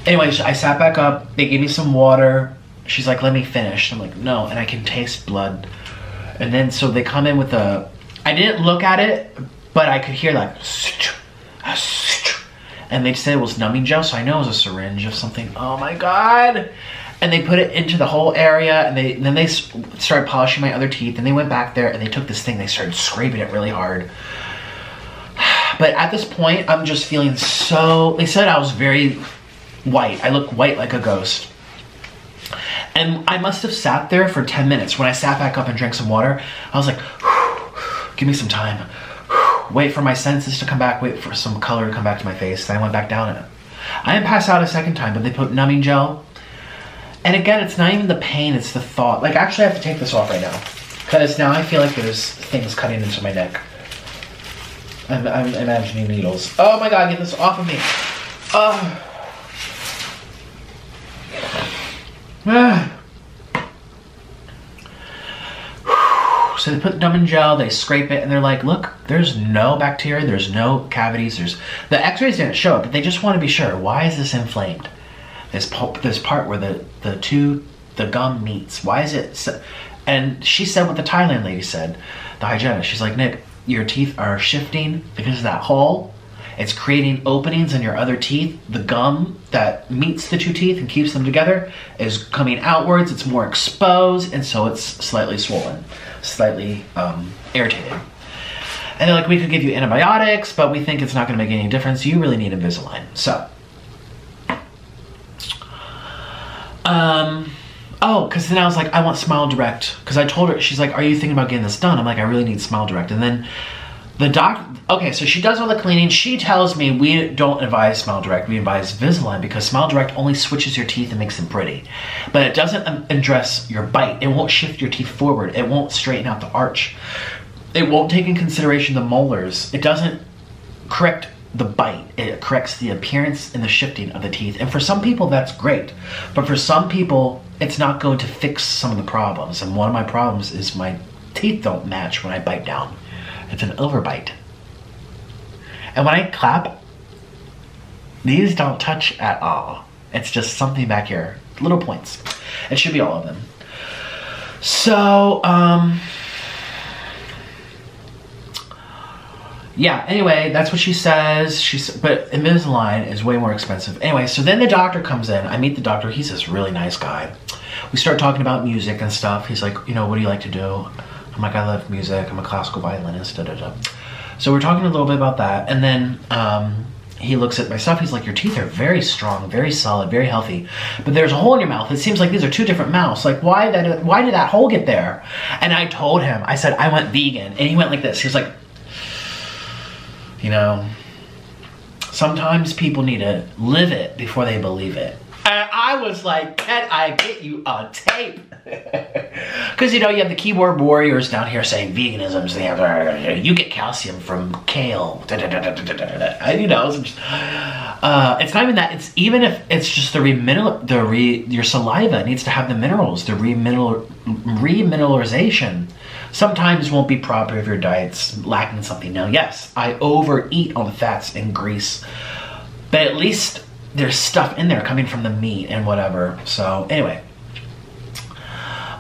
Anyways, I sat back up. They gave me some water. She's like, let me finish. I'm like, no. And I can taste blood. And then, so they come in with a, I didn't look at it, but I could hear like, and they said it was numbing gel, so I know it was a syringe of something. Oh my God. And they put it into the whole area, and then they started polishing my other teeth, and they went back there, and they took this thing, they started scraping it really hard. But at this point, I'm just feeling so, they said I was very white. I look white like a ghost. And I must have sat there for 10 minutes. When I sat back up and drank some water, I was like, give me some time. Wait for my senses to come back, wait for some color to come back to my face. Then I went back down in it. I didn't pass out a second time, but they put numbing gel. And again, it's not even the pain, it's the thought. Like, actually, I have to take this off right now. Because now I feel like there's things cutting into my neck. I'm imagining needles. Oh my God, get this off of me. So they put numbing gel, they scrape it, and they're like, look, there's no bacteria, there's no cavities, the x-rays didn't show it, but they just want to be sure. Why is this inflamed? This part where the gum meets. Why is it so? And she said what the Thailand lady said, the hygienist. She's like, Nick, your teeth are shifting because of that hole. It's creating openings in your other teeth. The gum that meets the two teeth and keeps them together is coming outwards. It's more exposed, and so it's slightly swollen, slightly irritated. And they're like, we could give you antibiotics, but we think it's not going to make any difference. You really need Invisalign. So. Oh, because then I was like, I want Smile Direct. Because I told her, she's like, are you thinking about getting this done? I'm like, I really need Smile Direct. And then the okay, so she does all the cleaning. She tells me we don't advise Smile Direct, we advise Invisalign, because Smile Direct only switches your teeth and makes them pretty. But it doesn't address your bite. It won't shift your teeth forward. It won't straighten out the arch. It won't take in consideration the molars. It doesn't correct the bite. It corrects the appearance and the shifting of the teeth. And for some people, that's great. But for some people, it's not going to fix some of the problems. And one of my problems is my teeth don't match when I bite down. It's an overbite. And when I clap, these don't touch at all. It's just something back here. Little points. It should be all of them. So, yeah, anyway, that's what she says. But Invisalign is way more expensive. Anyway, so then the doctor comes in. I meet the doctor. He's this really nice guy. We start talking about music and stuff. He's like, you know, what do you like to do? I'm like, I love music. I'm a classical violinist, da-da-da. So we're talking a little bit about that. And then he looks at my stuff. He's like, your teeth are very strong, very solid, very healthy. But there's a hole in your mouth. It seems like these are two different mouths. Like, why did that hole get there? And I told him, I said, I went vegan. And he went like this. He was like, you know, sometimes people need to live it before they believe it. And I was like, can I get you on tape? Because, you know, you have the keyboard warriors down here saying veganism, you get calcium from kale. And, you know, it's not even that. It's even if it's just your saliva needs to have the minerals, the remineralization. Sometimes won't be proper if your diet's lacking something. Now, yes, I overeat on fats and grease, but at least there's stuff in there coming from the meat and whatever. So anyway,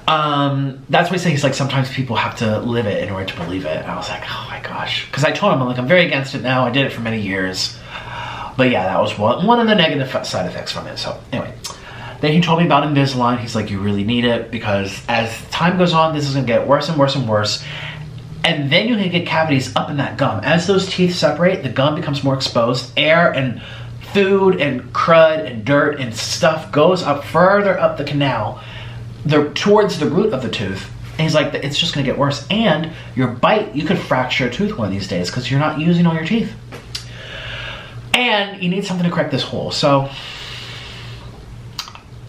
that's what he said. He's like, sometimes people have to live it in order to believe it. And I was like, oh my gosh. Because I told him, I'm like, I'm very against it now. I did it for many years. But yeah, that was one of the negative side effects from it. So anyway, then he told me about Invisalign. He's like, you really need it because as time goes on, this is gonna get worse and worse and worse. And then you can get cavities up in that gum. As those teeth separate, the gum becomes more exposed. Air and food and crud and dirt and stuff goes up further up the canal towards the root of the tooth. And he's like, it's just gonna get worse. And your bite, you could fracture a tooth one of these days because you're not using all your teeth. And you need something to correct this hole. So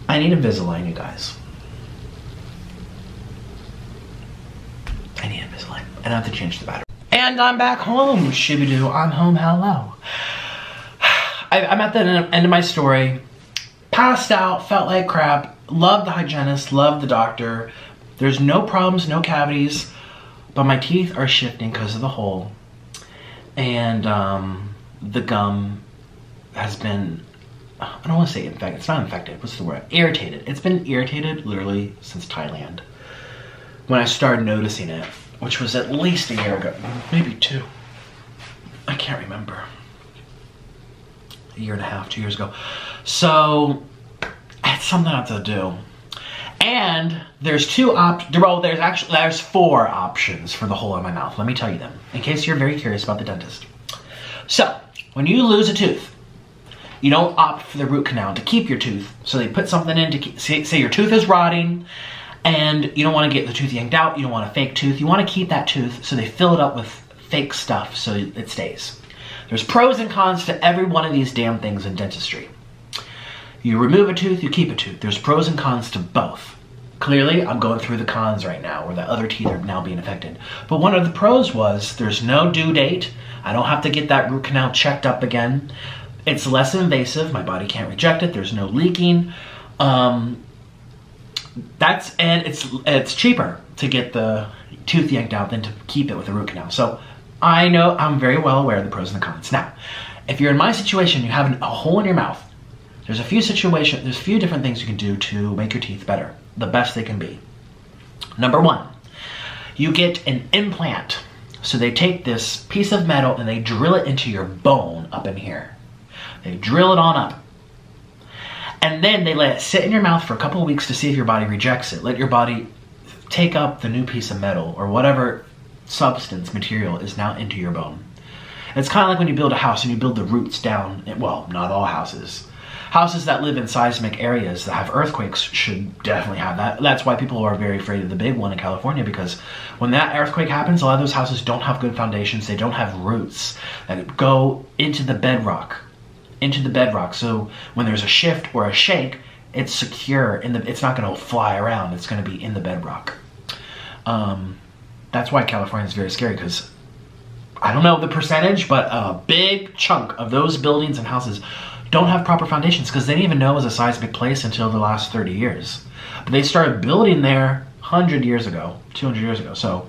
I need Invisalign, you guys. I need Invisalign. And I have to change the battery. And I'm back home, shibidoo. I'm home, hello. I'm at the end of my story. Passed out, felt like crap. Loved the hygienist, loved the doctor. There's no problems, no cavities. But my teeth are shifting because of the hole. And the gum has been, I don't want to say infected. It's not infected. What's the word? Irritated. It's been irritated literally since Thailand. When I started noticing it, which was at least a year ago, maybe 2. I can't remember. A year and a half, 2 years ago. So it's something I have to do. And there's there's 4 options for the hole in my mouth. Let me tell you them, in case you're very curious about the dentist. So when you lose a tooth, you don't opt for the root canal to keep your tooth. So they put something in to keep, say your tooth is rotting and you don't want to get the tooth yanked out. You don't want a fake tooth. You want to keep that tooth, so they fill it up with fake stuff so it stays. There's pros and cons to every one of these damn things in dentistry. You remove a tooth, you keep a tooth. There's pros and cons to both. Clearly, I'm going through the cons right now, where the other teeth are now being affected. But one of the pros was there's no due date. I don't have to get that root canal checked up again. It's less invasive. My body can't reject it. There's no leaking. And it's cheaper to get the tooth yanked out than to keep it with a root canal. So I know, I'm very well aware of the pros and the cons. Now, if you're in my situation, you have a hole in your mouth. There's a few different things you can do to make your teeth better, the best they can be. Number 1, you get an implant. So they take this piece of metal and they drill it into your bone up in here. They drill it on up. And then they let it sit in your mouth for a couple of weeks to see if your body rejects it. Let your body take up the new piece of metal or whatever substance material is now into your bone. It's kind of like when you build a house and you build the roots down. Well, not all houses. Houses that live in seismic areas that have earthquakes should definitely have that. That's why people are very afraid of the big one in California, because when that earthquake happens, a lot of those houses don't have good foundations. They don't have roots that go into the bedrock. So when there's a shift or a shake, it's secure. It's not going to fly around. It's going to be in the bedrock. That's why California is very scary, because I don't know the percentage, but a big chunk of those buildings and houses don't have proper foundations, because they didn't even know it was a seismic place until the last 30 years. But they started building there 100 years ago, 200 years ago. So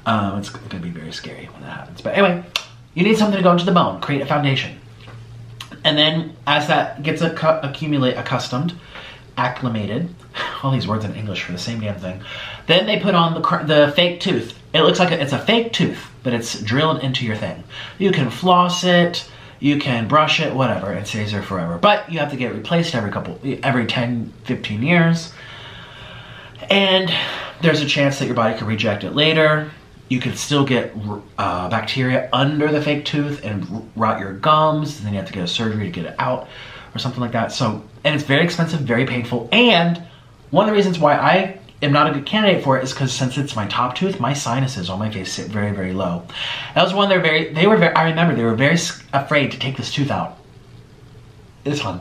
it's going to be very scary when that happens. But anyway, you need something to go into the bone, create a foundation. And then as that gets acclimated, all these words in English for the same damn thing, then they put on the fake tooth. It looks like it's a fake tooth, but it's drilled into your thing. You can floss it, you can brush it, whatever, it stays there forever. But you have to get replaced every 10, 15 years. And there's a chance that your body could reject it later. You could still get bacteria under the fake tooth and rot your gums, and then you have to get a surgery to get it out or something like that. So, and it's very expensive, very painful. And one of the reasons why I am not a good candidate for it is because since it's my top tooth, my sinuses on my face sit very, very low. That was one I remember they were very afraid to take this tooth out. This one.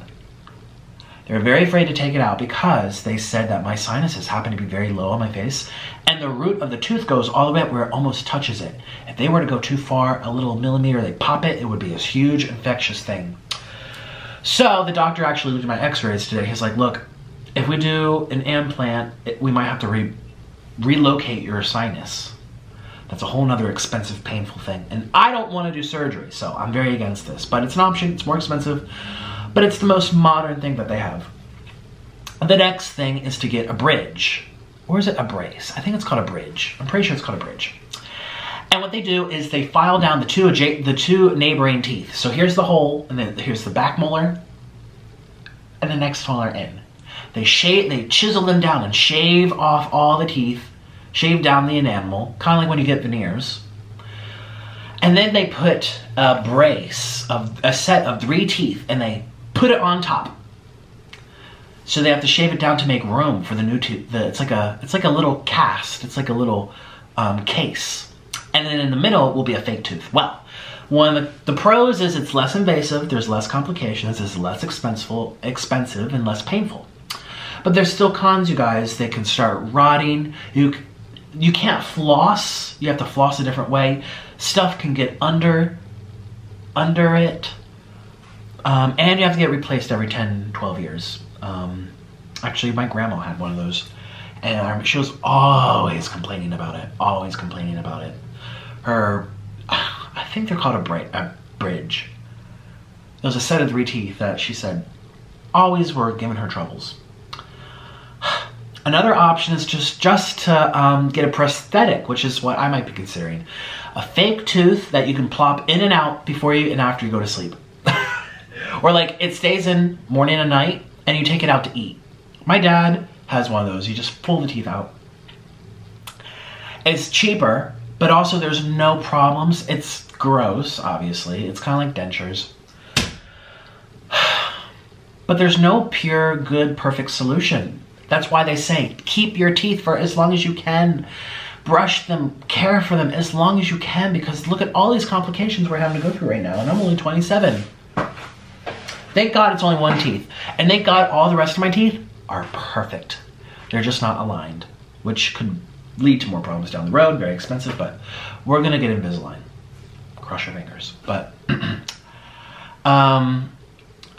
They were very afraid to take it out because they said that my sinuses happen to be very low on my face, and the root of the tooth goes all the way up where it almost touches it. If they were to go too far, a little millimeter, they pop it, it would be this huge infectious thing. So the doctor actually looked at my x-rays today. He's like, look, if we do an implant, we might have to relocate your sinus. That's a whole nother expensive, painful thing. And I don't want to do surgery, so I'm very against this. But it's an option, it's more expensive, but it's the most modern thing that they have. The next thing is to get a bridge. Or is it a brace? I think it's called a bridge. I'm pretty sure it's called a bridge. And what they do is they file down the two neighboring teeth. So here's the hole, and then here's the back molar, and the next molar in. They chisel them down and shave off all the teeth, shave down the enamel, kind of like when you get veneers. And then they put a brace of a set of 3 teeth, and they put it on top. So they have to shave it down to make room for the new tooth. It's like a little cast. It's like a little case. And then in the middle will be a fake tooth. Well, one of the pros is it's less invasive. There's less complications. It's less expensive and less painful. But there's still cons, you guys. They can start rotting. You can't floss. You have to floss a different way. Stuff can get under it. And you have to get replaced every 10, 12 years. Actually, my grandma had one of those. And she was always complaining about it. Always complaining about it. I think they're called a bridge. It was a set of 3 teeth that she said always were giving her troubles. Another option is just to get a prosthetic, which is what I might be considering. A fake tooth that you can plop in and out before you and after you go to sleep. Or like it stays in morning and night and you take it out to eat. My dad has one of those. You just pull the teeth out. It's cheaper, but also there's no problems. It's gross, obviously. It's kind of like dentures. But there's no pure, good, perfect solution. That's why they say keep your teeth for as long as you can. Brush them, care for them as long as you can, because look at all these complications we're having to go through right now, and I'm only 27. Thank God it's only 1 tooth. And thank God all the rest of my teeth are perfect. They're just not aligned, which could lead to more problems down the road, very expensive, but we're gonna get Invisalign. Cross your fingers. But,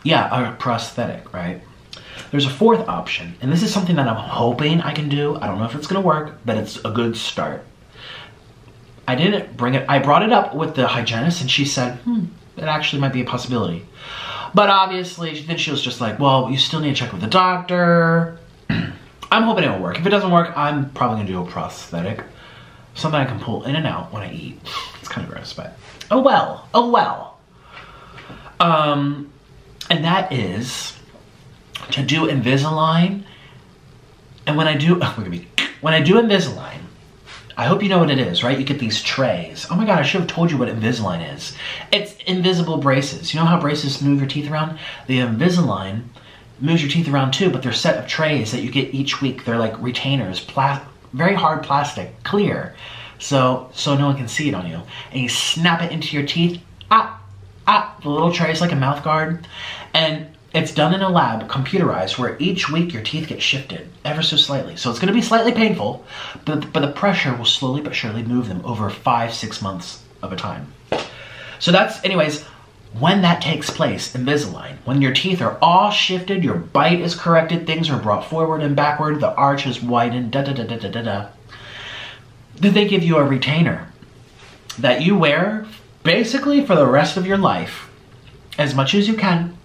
yeah, a prosthetic, right? There's a 4th option, and this is something that I'm hoping I can do. I don't know if it's gonna work, but it's a good start. I didn't bring it, I brought it up with the hygienist, and she said, it actually might be a possibility. But obviously, then she was just like, well, you still need to check with the doctor. I'm hoping it will work. If it doesn't work, I'm probably gonna do a prosthetic. Something I can pull in and out when I eat. It's kind of gross, but oh well, oh well. And that is to do Invisalign. And when I do Invisalign, I hope you know what it is, right? You get these trays. Oh my God, I should have told you what Invisalign is. It's invisible braces. You know how braces move your teeth around? The Invisalign moves your teeth around too, but they're a set of trays that you get each week. They're like retainers, very hard plastic, clear, so no one can see it on you. And you snap it into your teeth. The little tray is like a mouth guard, and it's done in a lab, computerized, where each week your teeth get shifted ever so slightly. So it's going to be slightly painful, but the pressure will slowly but surely move them over 5-6 months of a time. So that's, anyways, when that takes place, Invisalign, when your teeth are all shifted, your bite is corrected, things are brought forward and backward, the arch is widened, then they give you a retainer that you wear basically for the rest of your life, as much as you can.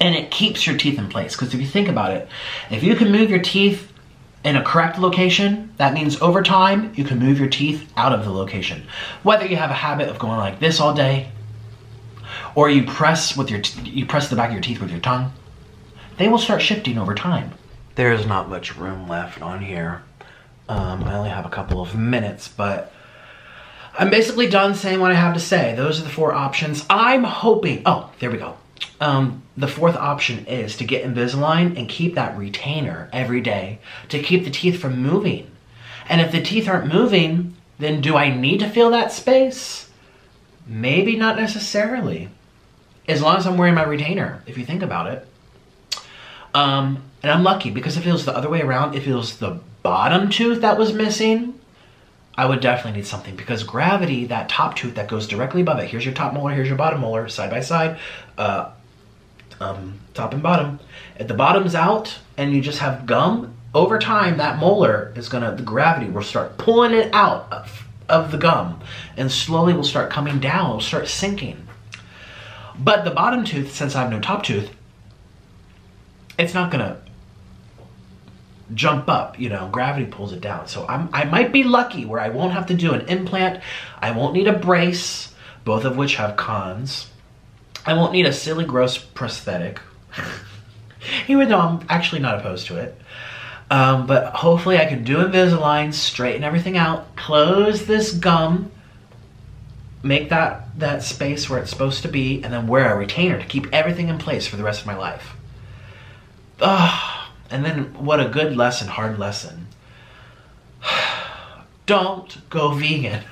And it keeps your teeth in place. Because if you think about it, if you can move your teeth in a correct location, that means over time, you can move your teeth out of the location. Whether you have a habit of going like this all day, or you press the back of your teeth with your tongue, they will start shifting over time. There's not much room left on here. I only have a couple of minutes, but I'm basically done saying what I have to say. Those are the 4 options. I'm hoping, oh, there we go. The 4th option is to get Invisalign and keep that retainer every day to keep the teeth from moving. And if the teeth aren't moving, then do I need to fill that space? Maybe not necessarily. As long as I'm wearing my retainer, if you think about it. And I'm lucky because if it was the other way around, if it was the bottom tooth that was missing, I would definitely need something, because gravity, that top tooth that goes directly above it, here's your top molar, here's your bottom molar, side by side, top and bottom. If the bottom's out and you just have gum, over time that molar is the gravity will start pulling it out of the gum, and slowly will start coming down, will start sinking. But the bottom tooth, since I have no top tooth, it's not gonna jump up, you know, gravity pulls it down. So I might be lucky where I won't have to do an implant. I won't need a brace, both of which have cons. I won't need a silly, gross prosthetic, even though I'm actually not opposed to it. But hopefully I can do Invisalign, straighten everything out, close this gum, make that space where it's supposed to be, and then wear a retainer to keep everything in place for the rest of my life. And then what a good lesson, hard lesson. Don't go vegan.